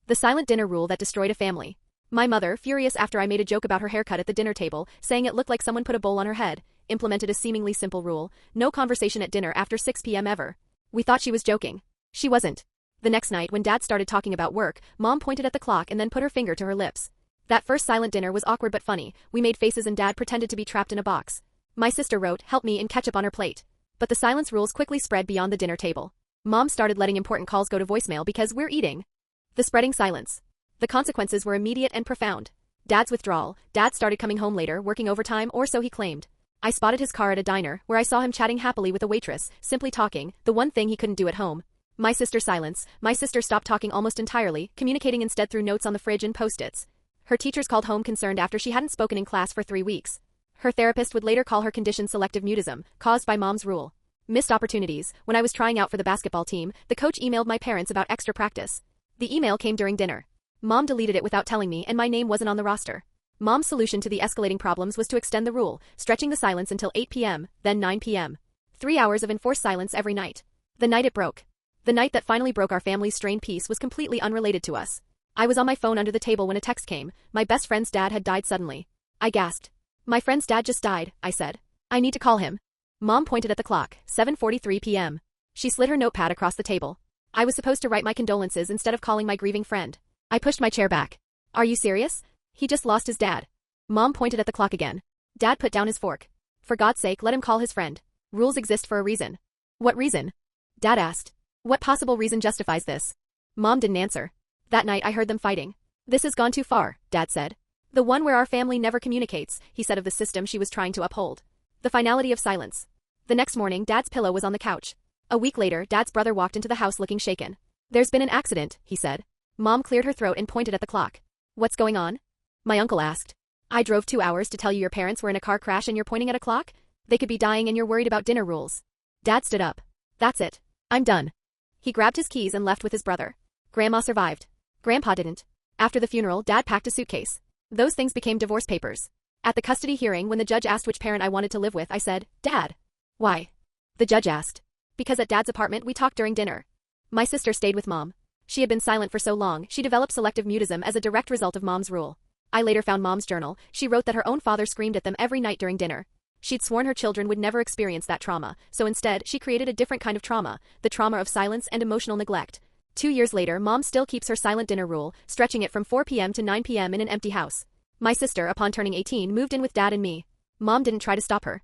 The silent dinner rule that destroyed a family. My mother, furious after I made a joke about her haircut at the dinner table, saying it looked like someone put a bowl on her head, implemented a seemingly simple rule: no conversation at dinner after 6 p.m. ever. We thought she was joking. She wasn't. The next night when Dad started talking about work, Mom pointed at the clock and then put her finger to her lips. That first silent dinner was awkward but funny. We made faces and Dad pretended to be trapped in a box. My sister wrote, "Help me," in ketchup on her plate. But the silence rules quickly spread beyond the dinner table. Mom started letting important calls go to voicemail because we're eating. The spreading silence. The consequences were immediate and profound. Dad's withdrawal. Dad started coming home later, working overtime, or so he claimed. I spotted his car at a diner, where I saw him chatting happily with a waitress, simply talking, the one thing he couldn't do at home. My sister silence. My sister stopped talking almost entirely, communicating instead through notes on the fridge and post-its. Her teachers called home concerned after she hadn't spoken in class for 3 weeks. Her therapist would later call her condition selective mutism, caused by Mom's rule. Missed opportunities. When I was trying out for the basketball team, the coach emailed my parents about extra practice. The email came during dinner. Mom deleted it without telling me and my name wasn't on the roster. Mom's solution to the escalating problems was to extend the rule, stretching the silence until 8 p.m., then 9 p.m. 3 hours of enforced silence every night. The night it broke. The night that finally broke our family's strained peace was completely unrelated to us. I was on my phone under the table when a text came. My best friend's dad had died suddenly. I gasped. "My friend's dad just died," I said. "I need to call him." Mom pointed at the clock, 7:43 p.m. She slid her notepad across the table. I was supposed to write my condolences instead of calling my grieving friend. I pushed my chair back. "Are you serious? He just lost his dad." Mom pointed at the clock again. Dad put down his fork. "For God's sake, let him call his friend. Rules exist for a reason." "What reason?" Dad asked. "What possible reason justifies this?" Mom didn't answer. That night I heard them fighting. "This has gone too far," Dad said. "The one where our family never communicates," he said of the system she was trying to uphold. The finality of silence. The next morning, Dad's pillow was on the couch. A week later, Dad's brother walked into the house looking shaken. "There's been an accident," he said. Mom cleared her throat and pointed at the clock. "What's going on?" My uncle asked. "I drove 2 hours to tell you your parents were in a car crash and you're pointing at a clock? They could be dying and you're worried about dinner rules." Dad stood up. "That's it. I'm done." He grabbed his keys and left with his brother. Grandma survived. Grandpa didn't. After the funeral, Dad packed a suitcase. Those things became divorce papers. At the custody hearing, when the judge asked which parent I wanted to live with, I said, "Dad." "Why?" The judge asked. "Because at Dad's apartment we talked during dinner." My sister stayed with Mom. She had been silent for so long, she developed selective mutism as a direct result of Mom's rule. I later found Mom's journal. She wrote that her own father screamed at them every night during dinner. She'd sworn her children would never experience that trauma, so instead, she created a different kind of trauma, the trauma of silence and emotional neglect. 2 years later, Mom still keeps her silent dinner rule, stretching it from 4 p.m. to 9 p.m. in an empty house. My sister, upon turning 18, moved in with Dad and me. Mom didn't try to stop her.